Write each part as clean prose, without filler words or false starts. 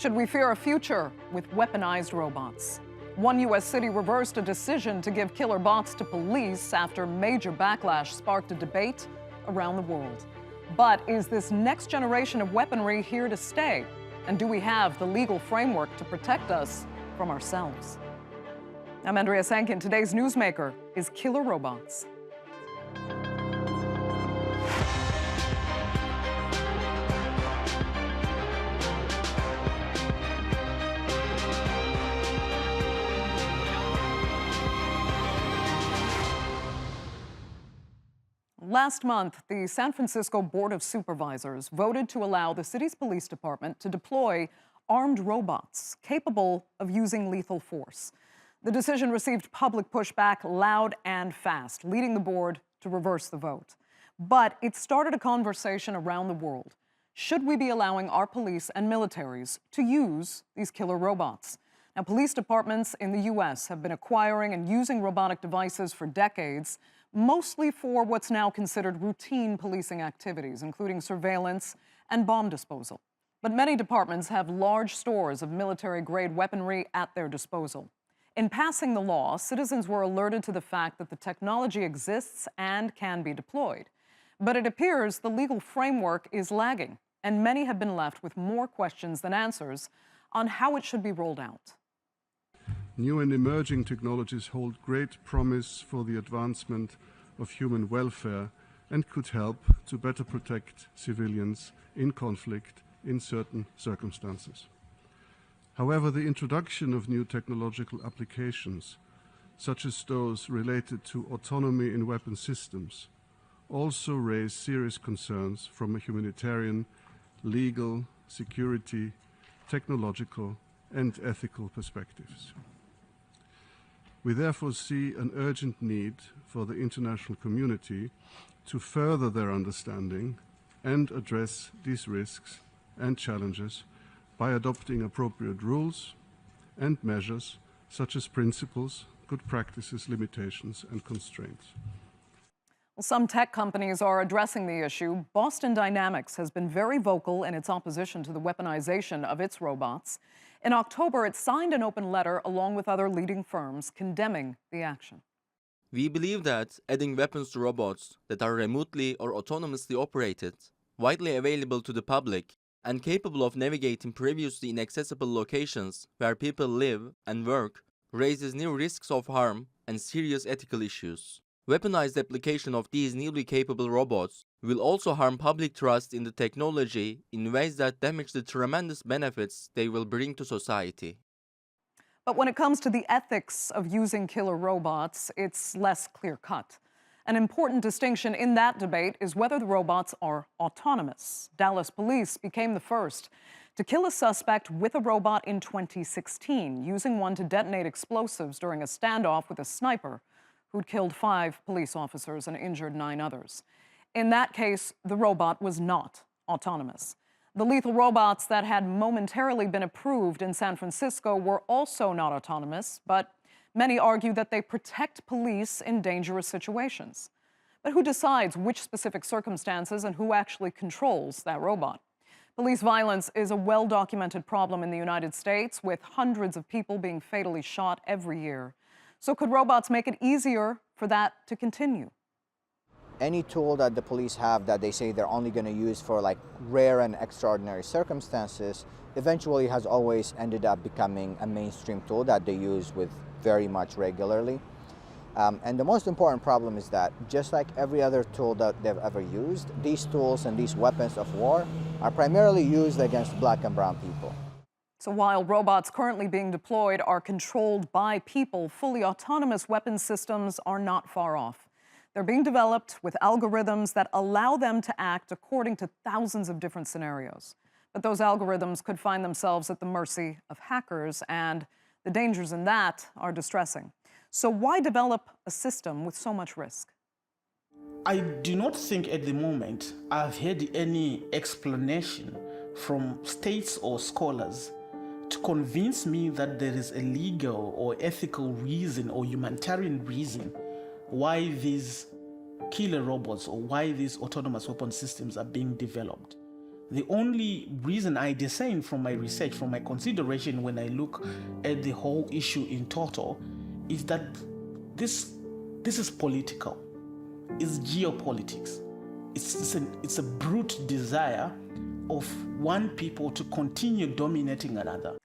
Should we fear a future with weaponized robots? One U.S. city reversed a decision to give killer bots to police after major backlash sparked a debate around the world. But is this next generation of weaponry here to stay? And do we have the legal framework to protect us from ourselves? I'm Andrea Sankin. Today's newsmaker is killer robots. Last month, the San Francisco Board of Supervisors voted to allow the city's police department to deploy armed robots capable of using lethal force. The decision received public pushback loud and fast, leading the board to reverse the vote. But it started a conversation around the world. Should we be allowing our police and militaries to use these killer robots? Now, police departments in the U.S. have been acquiring and using robotic devices for decades, mostly for what's now considered routine policing activities, including surveillance and bomb disposal. But many departments have large stores of military-grade weaponry at their disposal. In passing the law, citizens were alerted to the fact that the technology exists and can be deployed. But it appears the legal framework is lagging, and many have been left with more questions than answers on how it should be rolled out. New and emerging technologies hold great promise for the advancement of human welfare and could help to better protect civilians in conflict in certain circumstances. However, the introduction of new technological applications, such as those related to autonomy in weapon systems, also raise serious concerns from a humanitarian, legal, security, technological, and ethical perspectives. We therefore see an urgent need for the international community to further their understanding and address these risks and challenges by adopting appropriate rules and measures such as principles, good practices, limitations, and constraints. Well, some tech companies are addressing the issue. Boston Dynamics has been very vocal in its opposition to the weaponization of its robots. In October, it signed an open letter along with other leading firms condemning the action. We believe that adding weapons to robots that are remotely or autonomously operated, widely available to the public, and capable of navigating previously inaccessible locations where people live and work raises new risks of harm and serious ethical issues. Weaponized application of these newly capable robots will also harm public trust in the technology in ways that damage the tremendous benefits they will bring to society. But when it comes to the ethics of using killer robots, it's less clear-cut. An important distinction in that debate is whether the robots are autonomous. Dallas police became the first to kill a suspect with a robot in 2016, using one to detonate explosives during a standoff with a sniper who'd killed 5 police officers and injured 9 others. In that case, the robot was not autonomous. The lethal robots that had momentarily been approved in San Francisco were also not autonomous, but many argue that they protect police in dangerous situations. But who decides which specific circumstances and who actually controls that robot? Police violence is a well-documented problem in the United States, with hundreds of people being fatally shot every year. So could robots make it easier for that to continue? Any tool that the police have that they say they're only going to use for like rare and extraordinary circumstances eventually has always ended up becoming a mainstream tool that they use with very much regularly. And the most important problem is that just like every other tool that they've ever used, these tools and these weapons of war are primarily used against black and brown people. So while robots currently being deployed are controlled by people, fully autonomous weapon systems are not far off. They're being developed with algorithms that allow them to act according to thousands of different scenarios. But those algorithms could find themselves at the mercy of hackers, and the dangers in that are distressing. So why develop a system with so much risk? I do not think at the moment I've heard any explanation from states or scholars to convince me that there is a legal or ethical reason or humanitarian reason why these killer robots or why these autonomous weapon systems are being developed. The only reason I discern from my research, from my consideration when I look at the whole issue in total, is that this is political. It's geopolitics. It's a brute desire of one people to continue dominating another.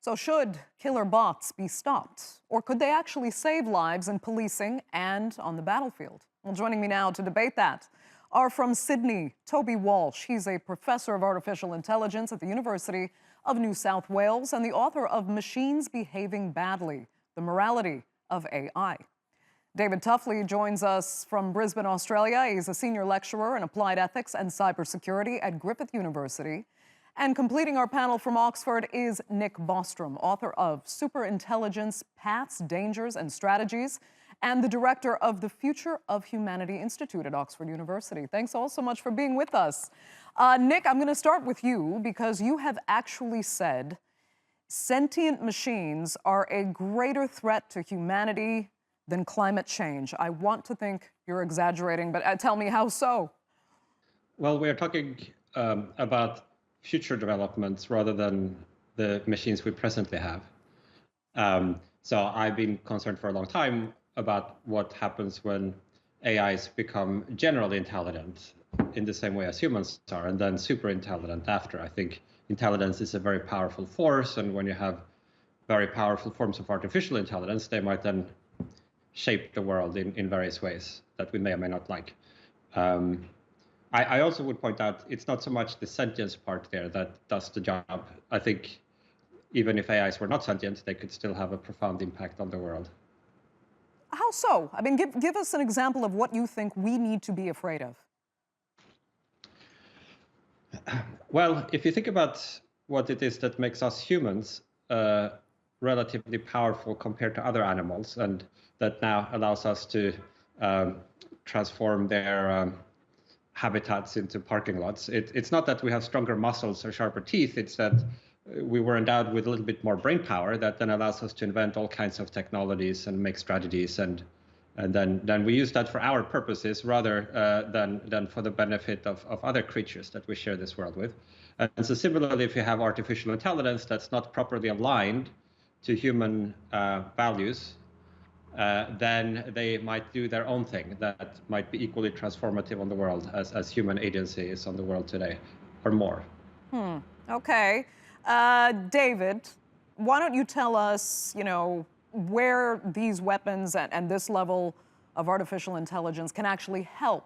So should killer bots be stopped? Or could they actually save lives in policing and on the battlefield? Well, joining me now to debate that are from Sydney, Toby Walsh. He's a professor of artificial intelligence at the University of New South Wales and the author of Machines Behaving Badly: The Morality of AI. David Tuffley joins us from Brisbane, Australia. He's a senior lecturer in applied ethics and cybersecurity at Griffith University. And completing our panel from Oxford is Nick Bostrom, author of Superintelligence: Paths, Dangers and Strategies, and the director of the Future of Humanity Institute at Oxford University. Thanks all so much for being with us. Nick, I'm going to start with you because you have actually said sentient machines are a greater threat to humanity than climate change. I want to think you're exaggerating, but tell me how so? Well, we're talking about future developments rather than the machines we presently have. So I've been concerned for a long time about what happens when AIs become generally intelligent in the same way as humans are, and then super intelligent after. I think intelligence is a very powerful force, and when you have very powerful forms of artificial intelligence, they might then shape the world in various ways that we may or may not like. I also would point out it's not so much the sentience part there that does the job. I think even if AIs were not sentient, they could still have a profound impact on the world. How so? I mean, give us an example of what you think we need to be afraid of. Well, if you think about what it is that makes us humans relatively powerful compared to other animals, and that now allows us to transform their habitats into parking lots. It's not that we have stronger muscles or sharper teeth, it's that we were endowed with a little bit more brain power that then allows us to invent all kinds of technologies and make strategies, and then we use that for our purposes rather than for the benefit of other creatures that we share this world with. And so similarly, if you have artificial intelligence that's not properly aligned to human values, then they might do their own thing that might be equally transformative on the world as human agency is on the world today, or more. Okay. David, why don't you tell us, where these weapons and this level of artificial intelligence can actually help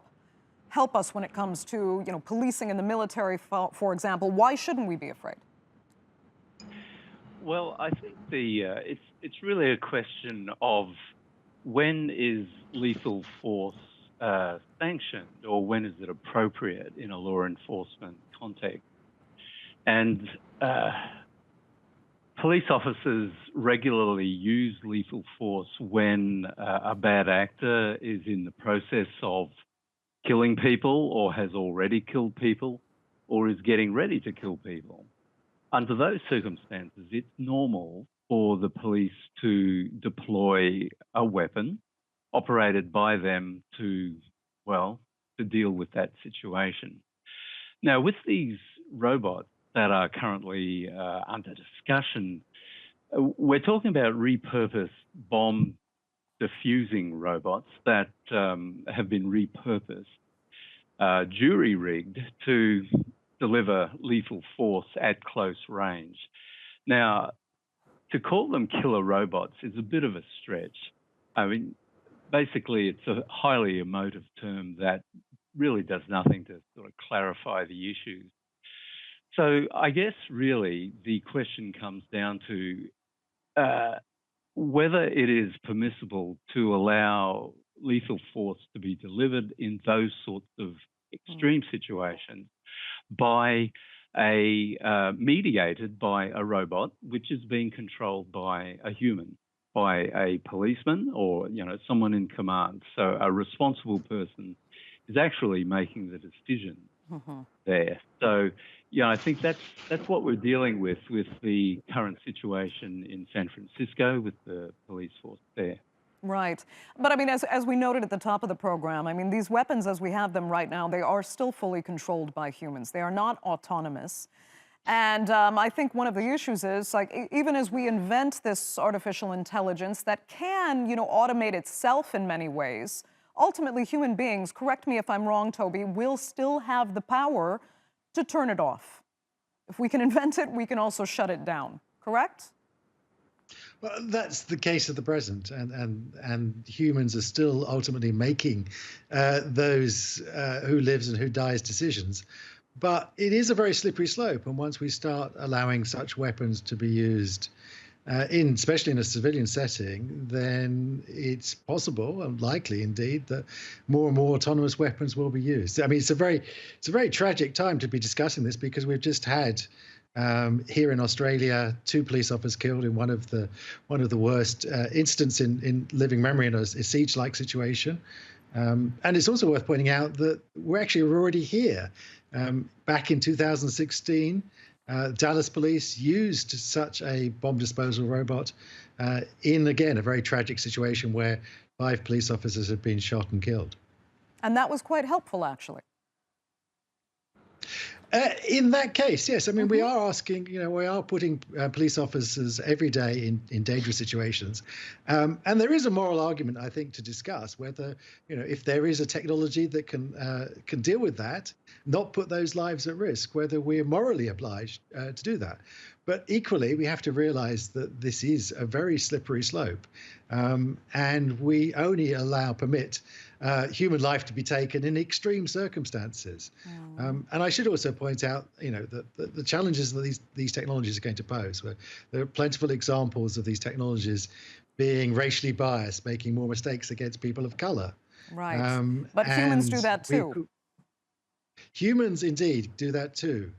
us when it comes to, policing in the military, for example. Why shouldn't we be afraid? Well, I think it's really a question of when is lethal force sanctioned, or when is it appropriate in a law enforcement context. And police officers regularly use lethal force when a bad actor is in the process of killing people, or has already killed people, or is getting ready to kill people. Under those circumstances, it's normal for the police to deploy a weapon operated by them to deal with that situation. Now, with these robots that are currently under discussion, we're talking about repurposed bomb diffusing robots that have been repurposed, jury-rigged to deliver lethal force at close range. Now, to call them killer robots is a bit of a stretch. I mean, basically, it's a highly emotive term that really does nothing to sort of clarify the issues. So I guess really the question comes down to whether it is permissible to allow lethal force to be delivered in those sorts of extreme situations by mediated by a robot, which is being controlled by a human, by a policeman or someone in command. So a responsible person is actually making the decision there. So I think that's what we're dealing with the current situation in San Francisco with the police force there. Right. But I mean, as we noted at the top of the program, I mean, these weapons as we have them right now, they are still fully controlled by humans. They are not autonomous. And I think one of the issues is, like, even as we invent this artificial intelligence that can, automate itself in many ways, ultimately human beings, correct me if I'm wrong, Toby, will still have the power to turn it off. If we can invent it, we can also shut it down, correct? Well, that's the case at the present, and humans are still ultimately making those who lives and who dies decisions. But it is a very slippery slope, and once we start allowing such weapons to be used, especially in a civilian setting, then it's possible and likely indeed that more and more autonomous weapons will be used. I mean, it's a very tragic time to be discussing this, because we've just had here in Australia 2 police officers killed in one of the worst incidents in living memory in a siege-like situation. And it's also worth pointing out that we're already here. Back in 2016, Dallas police used such a bomb disposal robot in, again, a very tragic situation where 5 police officers had been shot and killed. And that was quite helpful, actually. In that case, yes. I mean, we are asking, we are putting police officers every day in dangerous situations. And there is a moral argument, I think, to discuss whether, if there is a technology that can deal with that, not put those lives at risk, whether we're morally obliged to do that. But equally, we have to realize that this is a very slippery slope. And we only permit human life to be taken in extreme circumstances. And I should also point out, that the challenges that these technologies are going to pose. There are plentiful examples of these technologies being racially biased, making more mistakes against people of color. Right. But humans do that too. Humans indeed do that too.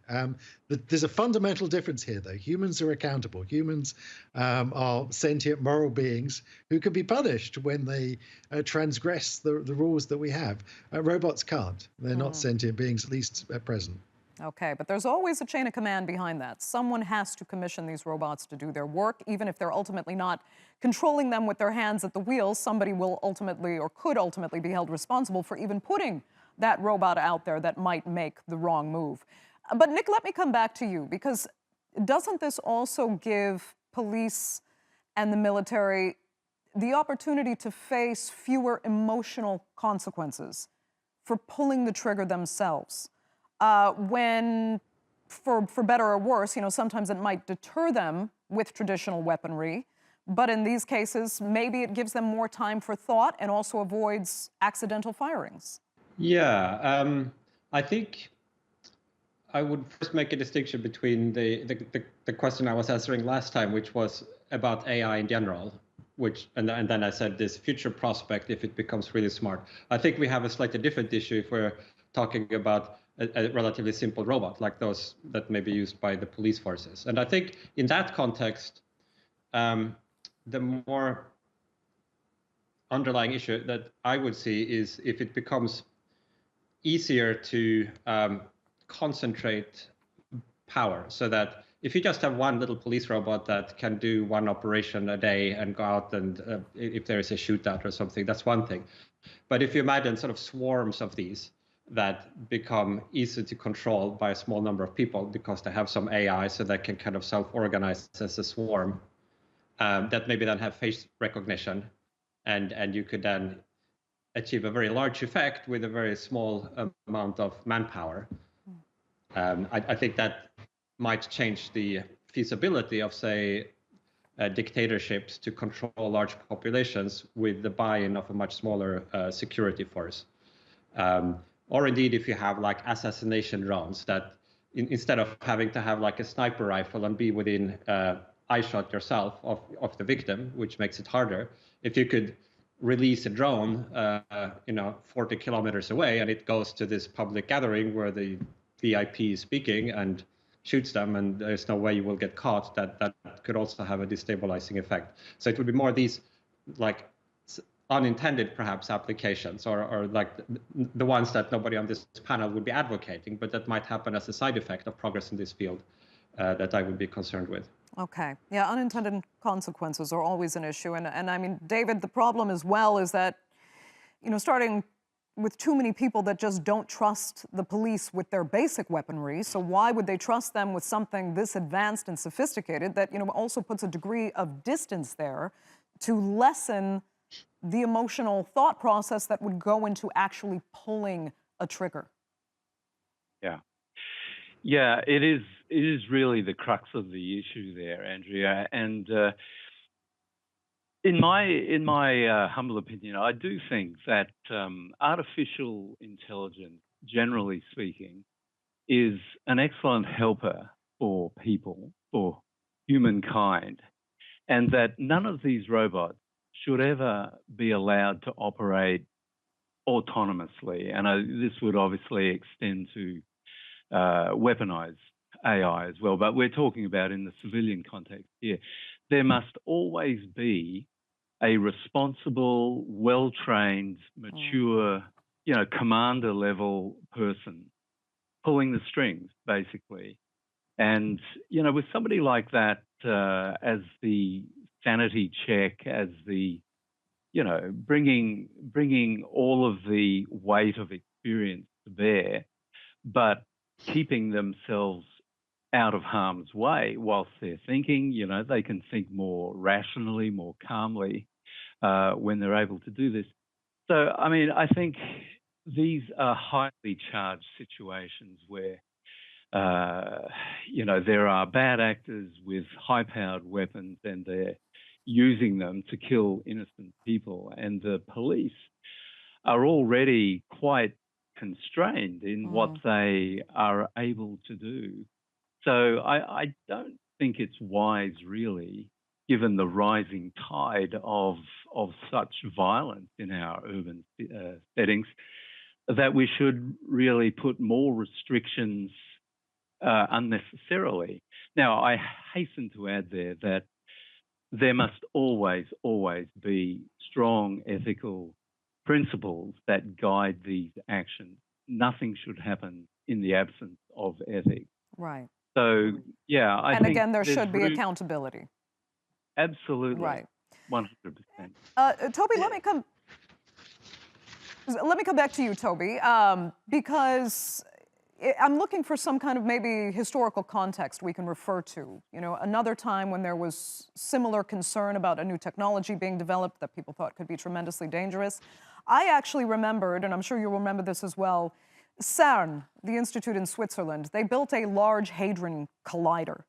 But there's a fundamental difference here, though. Humans are accountable. Humans are sentient moral beings who can be punished when they transgress the rules that we have. Robots can't. They're not sentient beings, at least at present. Okay, but there's always a chain of command behind that. Someone has to commission these robots to do their work. Even if they're ultimately not controlling them with their hands at the wheel, somebody will ultimately, or could ultimately, be held responsible for even putting that robot out there that might make the wrong move. But Nick, let me come back to you, because doesn't this also give police and the military the opportunity to face fewer emotional consequences for pulling the trigger themselves? When, for better or worse, sometimes it might deter them with traditional weaponry, but in these cases, maybe it gives them more time for thought and also avoids accidental firings. Yeah, I think I would first make a distinction between the question I was answering last time, which was about AI in general, and then I said this future prospect if it becomes really smart. I think we have a slightly different issue if we're talking about a relatively simple robot like those that may be used by the police forces. And I think in that context, the more underlying issue that I would see is if it becomes easier to concentrate power, so that if you just have one little police robot that can do one operation a day and go out and if there is a shootout or something, that's one thing. But if you imagine sort of swarms of these that become easy to control by a small number of people because they have some AI so they can kind of self-organize as a swarm, that maybe then have face recognition, and you could then achieve a very large effect with a very small amount of manpower. I think that might change the feasibility of, say, dictatorships to control large populations with the buy-in of a much smaller security force. Or indeed, if you have like assassination drones that instead of having to have like a sniper rifle and be within eyeshot yourself of the victim, which makes it harder, if you could release a drone 40 kilometers away and it goes to this public gathering where the VIP is speaking and shoots them and there's no way you will get caught, that could also have a destabilizing effect. So it would be more these like unintended perhaps applications or like the ones that nobody on this panel would be advocating, but that might happen as a side effect of progress in this field that I would be concerned with. Okay. Yeah, unintended consequences are always an issue. And I mean, David, the problem as well is that, starting with too many people that just don't trust the police with their basic weaponry. So why would they trust them with something this advanced and sophisticated that, also puts a degree of distance there to lessen the emotional thought process that would go into actually pulling a trigger? Yeah. Yeah, it is. It is really the crux of the issue there, Andrea. And in my humble opinion, I do think that artificial intelligence, generally speaking, is an excellent helper for people, for humankind, and that none of these robots should ever be allowed to operate autonomously. And this would obviously extend to weaponized AI as well, but we're talking about in the civilian context here. There must always be a responsible, well-trained, mature, commander level person pulling the strings, basically. And, with somebody like that as the sanity check, as the, bringing all of the weight of experience to bear, but keeping themselves out of harm's way whilst they're thinking, they can think more rationally, more calmly when they're able to do this. So, I mean, I think these are highly charged situations where, there are bad actors with high-powered weapons and they're using them to kill innocent people. And the police are already quite constrained in what they are able to do. So I don't think it's wise, really, given the rising tide of such violence in our urban settings, that we should really put more restrictions unnecessarily. Now, I hasten to add there that there must always, always be strong ethical principles that guide these actions. Nothing should happen in the absence of ethics. Right. So, yeah, I and think again, there should be accountability. Absolutely. Right. 100%. Toby, let me come back to you, Toby, because I'm looking for some kind of maybe historical context we can refer to. Another time when there was similar concern about a new technology being developed that people thought could be tremendously dangerous. I actually remembered, and I'm sure you'll remember this as well, CERN, the institute in Switzerland, they built a large hadron collider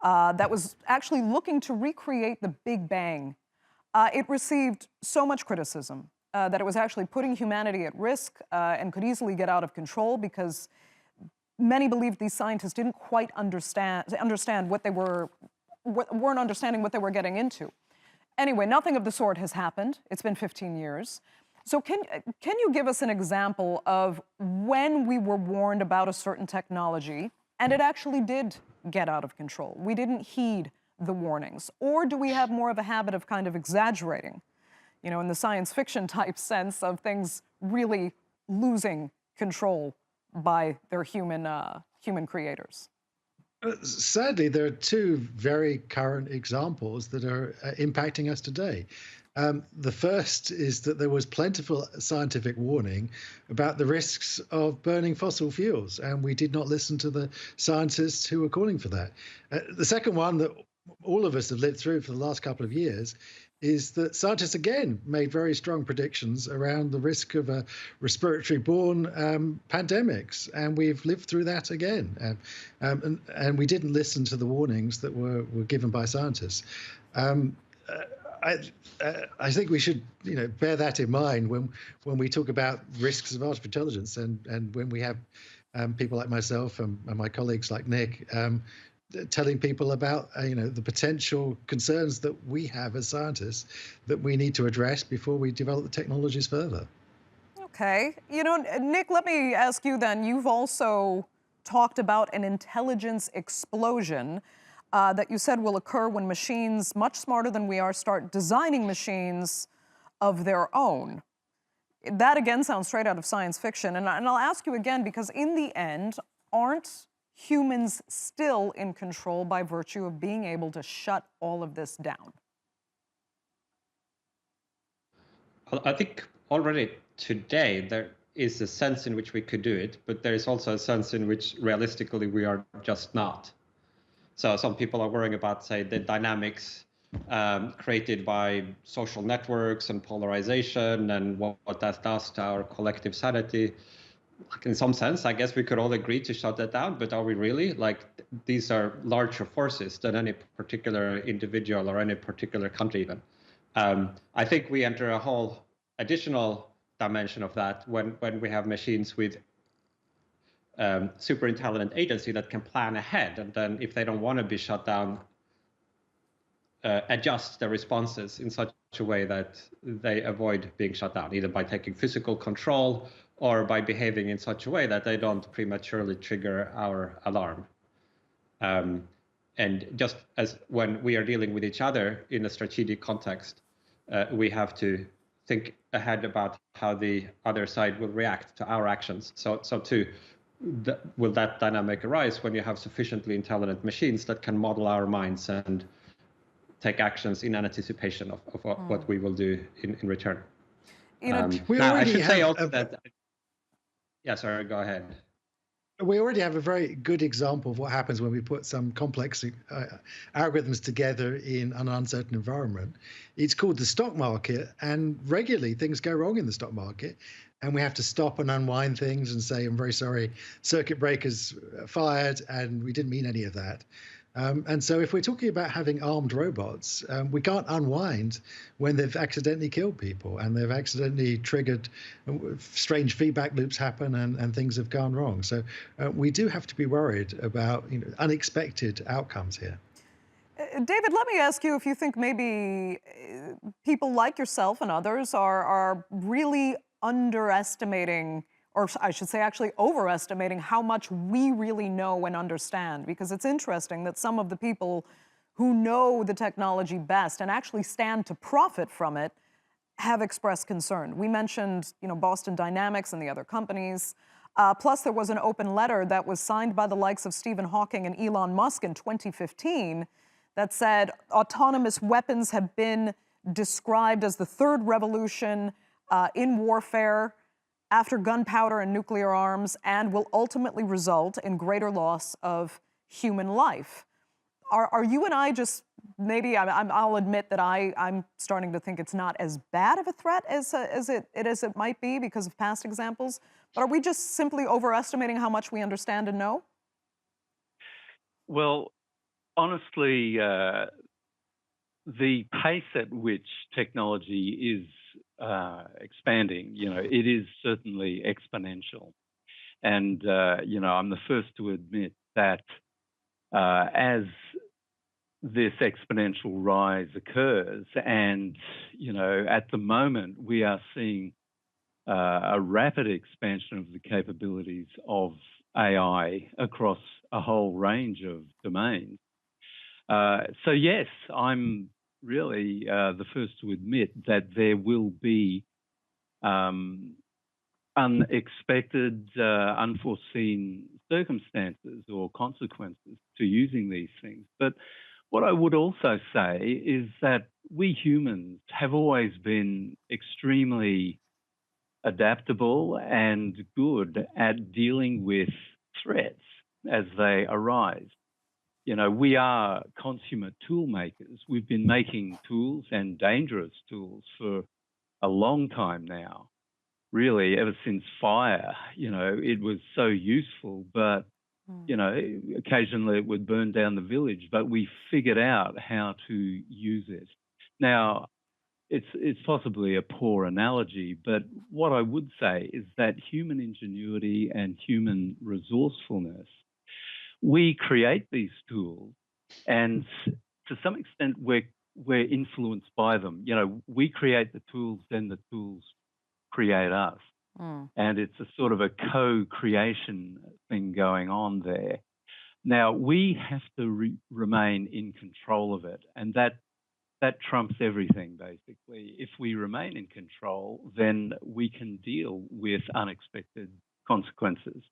that was actually looking to recreate the Big Bang. It received so much criticism that it was actually putting humanity at risk and could easily get out of control because many believed these scientists didn't quite understand what they weren't understanding what they were getting into. Anyway, nothing of the sort has happened. It's been 15 years. So can you give us an example of when we were warned about a certain technology and it actually did get out of control? We didn't heed the warnings. Or do we have more of a habit of kind of exaggerating, in the science fiction type sense of things really losing control by their human creators? Sadly, there are two very current examples that are impacting us today. The first is that there was plentiful scientific warning about the risks of burning fossil fuels, and we did not listen to the scientists who were calling for that. The second one that all of us have lived through for the last couple of years is that scientists again made very strong predictions around the risk of respiratory-borne pandemics, and we've lived through that again. And we didn't listen to the warnings that were given by scientists. I think we should, bear that in mind when we talk about risks of artificial intelligence, and when we have people like myself and my colleagues like Nick telling people about the potential concerns that we have as scientists that we need to address before we develop the technologies further. Okay, Nick, let me ask you then. You've also talked about an intelligence explosion that you said will occur when machines much smarter than we are start designing machines of their own. That again sounds straight out of science fiction, and I'll ask you again because in the end, aren't humans still in control by virtue of being able to shut all of this down? Well, I think already today there is a sense in which we could do it, but there is also a sense in which realistically we are just not. So some people are worrying about, say, the dynamics created by social networks and polarization and what that does to our collective sanity. Like, in some sense, I guess we could all agree to shut that down, but are we really? Like, these are larger forces than any particular individual or any particular country even. I think we enter a whole additional dimension of that when we have machines with super intelligent agency that can plan ahead, and then if they don't want to be shut down, adjust their responses in such a way that they avoid being shut down, either by taking physical control or by behaving in such a way that they don't prematurely trigger our alarm. And just as when we are dealing with each other in a strategic context, we have to think ahead about how the other side will react to our actions. So too, will that dynamic arise when you have sufficiently intelligent machines that can model our minds and take actions in anticipation of what we will do in return? Now, I should say also that. Yeah, sorry, go ahead. We already have a very good example of what happens when we put some complex algorithms together in an uncertain environment. It's called the stock market, and regularly things go wrong in the stock market, and we have to stop and unwind things and say, I'm very sorry, circuit breakers fired, and we didn't mean any of that. And so if we're talking about having armed robots, we can't unwind when they've accidentally killed people and they've accidentally triggered strange feedback loops happen and things have gone wrong. So we do have to be worried about unexpected outcomes here. David, let me ask you if you think maybe people like yourself and others are really underestimating, or I should say actually overestimating, how much we really know and understand. Because it's interesting that some of the people who know the technology best and actually stand to profit from it have expressed concern. We mentioned, Boston Dynamics and the other companies. Plus, there was an open letter that was signed by the likes of Stephen Hawking and Elon Musk in 2015 that said autonomous weapons have been described as the third revolution in warfare after gunpowder and nuclear arms, and will ultimately result in greater loss of human life. Are you and I just, maybe I'll admit that I'm starting to think it's not as bad of a threat as it might be because of past examples, but are we just simply overestimating how much we understand and know? Well, honestly, the pace at which technology is expanding, it is certainly exponential. And, I'm the first to admit that as this exponential rise occurs, and, at the moment we are seeing a rapid expansion of the capabilities of AI across a whole range of domains. So yes, I'm really the first to admit that there will be unexpected, unforeseen circumstances or consequences to using these things. But what I would also say is that we humans have always been extremely adaptable and good at dealing with threats as they arise. We are consummate tool makers. We've been making tools, and dangerous tools, for a long time now. Really, ever since fire, it was so useful, but, occasionally it would burn down the village, but we figured out how to use it. Now, it's possibly a poor analogy, but what I would say is that human ingenuity and human resourcefulness, we create these tools, and to some extent we're influenced by them. We create the tools, then the tools create us. And it's a sort of a co-creation thing going on there. Now, we have to remain in control of it, and that trumps everything, basically. If we remain in control, then we can deal with unexpected consequences.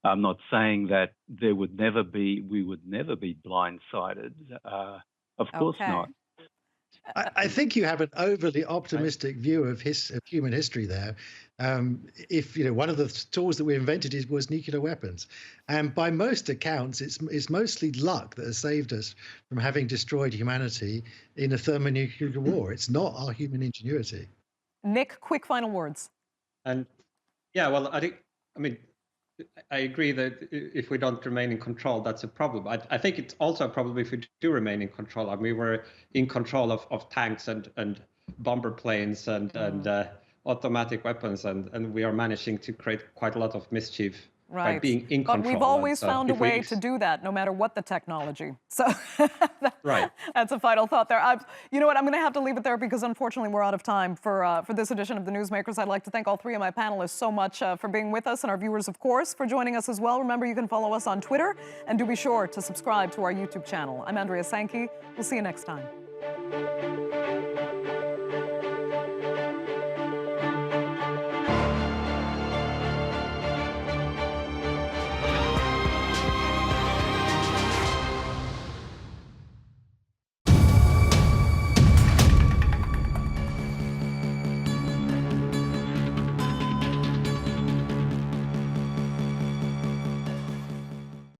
I'm not saying that we would never be blindsided. Of course not. I think you have an overly optimistic view of human history there. If one of the tools that we invented was nuclear weapons, and by most accounts, it's mostly luck that has saved us from having destroyed humanity in a thermonuclear war. It's not our human ingenuity. Nick, quick final words. And yeah, well, I agree that if we don't remain in control, that's a problem. I think it's also a problem if we do remain in control. I mean, we were in control of tanks and bomber planes and automatic weapons, and we are managing to create quite a lot of mischief by being in control. But we've always found a way to do that, no matter what the technology. So that's a final thought there. You know what? I'm going to have to leave it there because unfortunately we're out of time for this edition of the Newsmakers. I'd like to thank all three of my panelists so much for being with us, and our viewers, of course, for joining us as well. Remember, you can follow us on Twitter, and do be sure to subscribe to our YouTube channel. I'm Andrea Sankey. We'll see you next time.